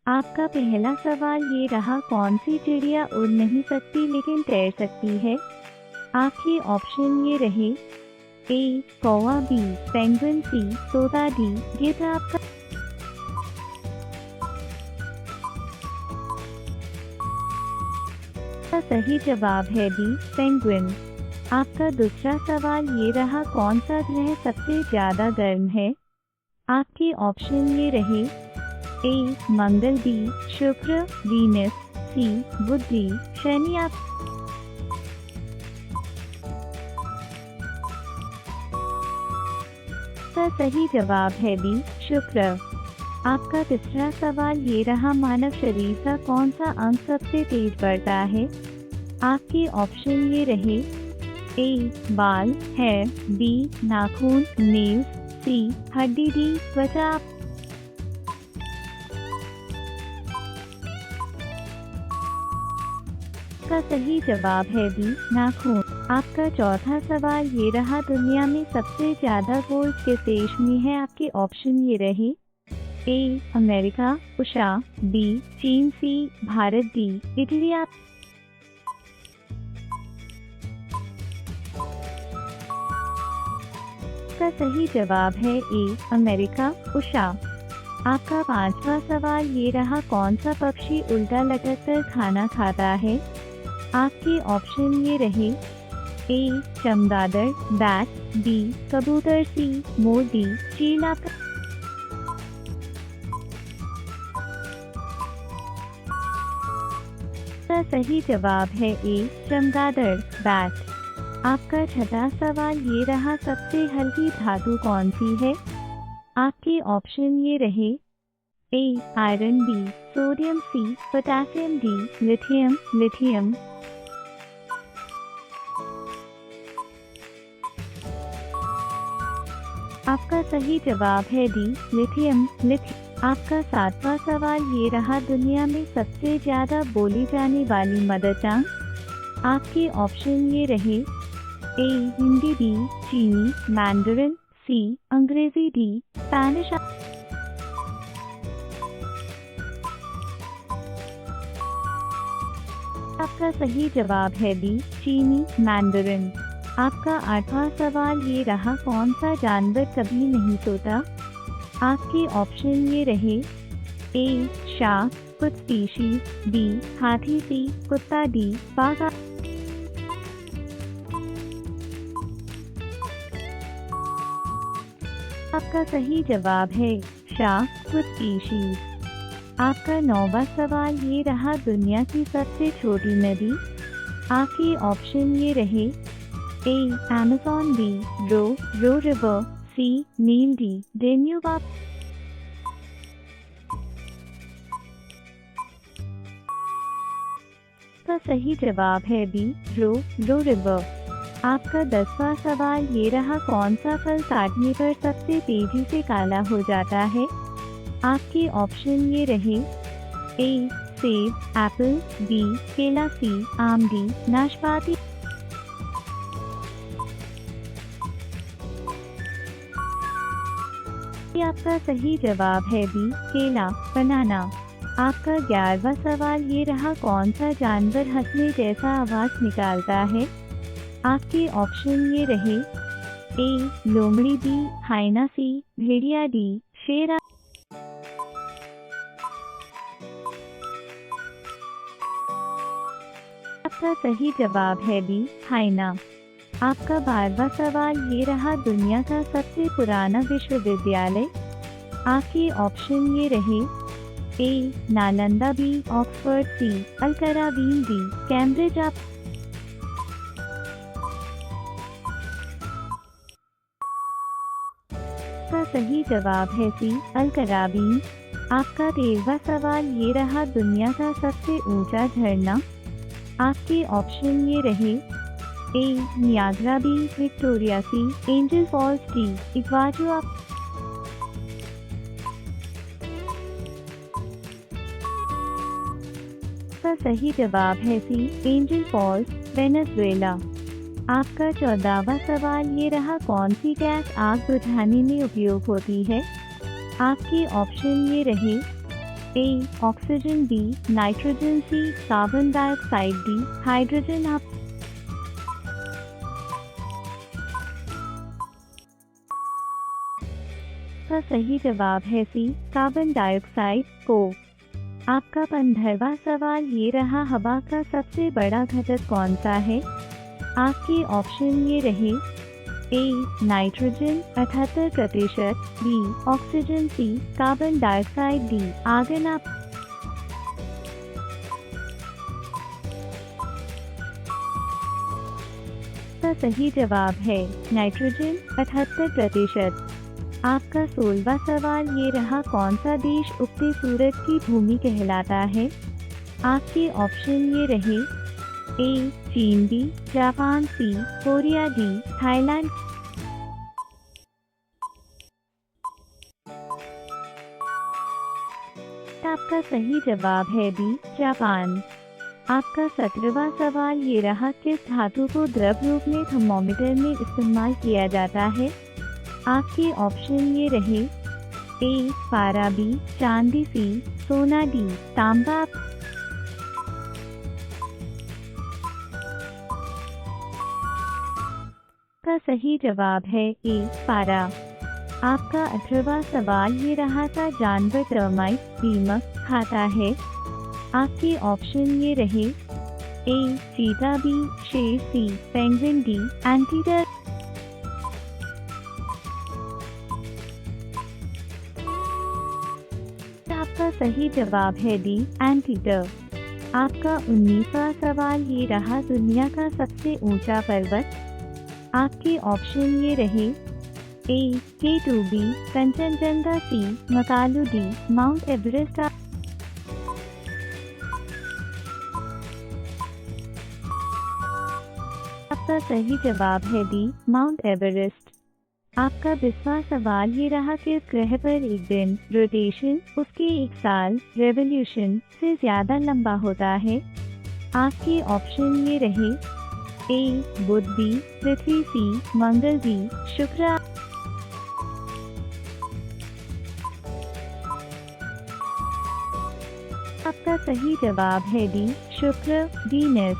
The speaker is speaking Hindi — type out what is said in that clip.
आपका पहला सवाल ये रहा, कौन सी चिड़िया उड़ नहीं सकती लेकिन तैर सकती है। आपके ऑप्शन ये रहे, ए कौवा, बी पेंगुइन, सी तोता, डी गिद्ध। आपका सही जवाब है बी पेंगुइन। आपका दूसरा सवाल ये रहा, कौन सा ग्रह सबसे ज्यादा गर्म है। आपके ऑप्शन ये रहे, ए मंगल, बी शुक्र, वीनस, सी बुध, शनि। आपका सही जवाब है बी शुक्र। आपका तीसरा सवाल ये रहा, मानव शरीर का कौन सा अंग सबसे तेज बढ़ता है। आपके ऑप्शन ये रहे, ए बाल, हेयर, बी नाखून, नेल्स, सी हड्डी, डी त्वचा। आपका सही जवाब है बी नाखून। आपका चौथा सवाल ये रहा, दुनिया में सबसे ज्यादा गोल्ड किस देश में है। आपके ऑप्शन ये रहे, ए अमेरिका, उषा, बी चीन, सी भारत, डी इटली। आपका सही जवाब है ए अमेरिका, उषा। आपका पांचवा सवाल ये रहा, कौन सा पक्षी उल्टा लटक कर खाना खाता है। आपके ऑप्शन ये रहे, ए चमगादड़, बैट, बी कबूतर, सी मोर, डी चील। आपका सही जवाब है ए चमगादड़, बैट। आपका छठा सवाल ये रहा, सबसे हल्की धातु कौन सी है। आपके ऑप्शन ये रहे, A iron, B sodium, C potassium, D lithium. आपका सही जवाब है डी लिथियम। आपका सातवां सवाल ये रहा, दुनिया में सबसे ज्यादा बोली जाने वाली मदर टंग। आपके ऑप्शन ये रहे, ए हिंदी, बी चीनी, मैंडरिन, सी अंग्रेजी, डी स्पेनिश। आपका सही जवाब है बी चीनी, मैंडरिन। आपका आठवां सवाल ये रहा, कौन सा जानवर कभी नहीं सोता। आपके ऑप्शन ये रहे, ए शार्क, कुछ स्पीशीज, बी हाथी, सी कुत्ता, डी बाघ। आपका सही जवाब है शार्क, कुछ स्पीशीज। आपका नौवां सवाल ये रहा, दुनिया की सबसे छोटी नदी। आपके ऑप्शन ये रहे, ए अमेज़न, बी रो रिवर, सी नील, डी डेन्यूब। आपका सही जवाब है बी रो रिवर। आपका 10वां सवाल ये रहा, कौन सा फल काटने पर सबसे तेजी से काला हो जाता है। आपके ऑप्शन ये रहे, ए सेब, एप्पल, बी केला, सी आम, डी नाशपाती। आपका सही जवाब है बी केला, बनाना। आपका 11वां सवाल ये रहा, कौन सा जानवर हंसने जैसा आवाज निकालता है। आपके ऑप्शन ये रहे, ए लोमड़ी, बी हाइना, सी भेड़िया, डी शेर। आपका सही जवाब है बी हाइना। आपका 12वां सवाल ये रहा, दुनिया का सबसे पुराना विश्वविद्यालय। आपके ऑप्शन ये रहे, ए नालंदा, बी ऑक्सफोर्ड, सी अल-कराबीन, डी कैम्ब्रिज। आपका सही जवाब है सी अल-कराबीन। आपका 13वां सवाल ये रहा, दुनिया का सबसे ऊंचा झरना। आपके ऑप्शन ये रहे, ए नियाग्रा, बी विक्टोरिया, सी एंजल फॉल्स, डी इक्वाडोर। आपका सही जवाब है सी एंजल फॉल्स, वेनेजुएला। आपका 14वां सवाल ये रहा, कौन सी गैस आग बुझाने में उपयोग होती है। आपके ऑप्शन ये रहे, A oxygen, B nitrogen, C carbon dioxide, D hydrogen. आपका सही जवाब है सी कार्बन डाइऑक्साइड को। आपका 15वां सवाल ये रहा, हवा का सबसे बड़ा घटक कौन सा है? आपके ऑप्शन ये रहे, A nitrogen 78%, B oxygen, C carbon dioxide, D argon. आपका सही जवाब है नाइट्रोजन 78%। आपका 16वां सवाल ये रहा, कौन सा देश उगते सूरज की भूमि कहलाता है? आपके ऑप्शन ये रहे, ए चीन, बी जापान, सी कोरिया, डी थाईलैंड। आपका सही जवाब है बी जापान। आपका 17वां सवाल ये रहा, किस धातु को द्रव रूप में थर्मोमीटर में इस्तेमाल किया जाता है? आपके ऑप्शन ये रहे, ए पारा, बी चांदी, सी सोना, डी तांबा। का सही जवाब है ए पारा। आपका 18वां सवाल ये रहा था, जानवर टर्माइट दीमक खाता है? आपके ऑप्शन ये रहे, ए चीता, बी शेर, सी पेंगुइन, डी एंटीडर। आपका सही जवाब है डी एंटीडर। आपका 19वां सवाल ये रहा, दुनिया का सबसे ऊंचा पर्वत? आपके ऑप्शन ये रहे, ए K2B कंचनजंगा, सी मकालू, डी माउंट एवरेस्ट। आपका सही जवाब है डी माउंट एवरेस्ट। आपका 20वां सवाल ये रहा, किस ग्रह पर एक दिन रोटेशन उसके एक साल रेवोल्यूशन से ज्यादा लंबा होता है? आपके ऑप्शन ये रहे, ए बुध, बी पृथ्वी, सी मंगल, डी शुक्र। आपका सही जवाब है डी शुक्र वीनस।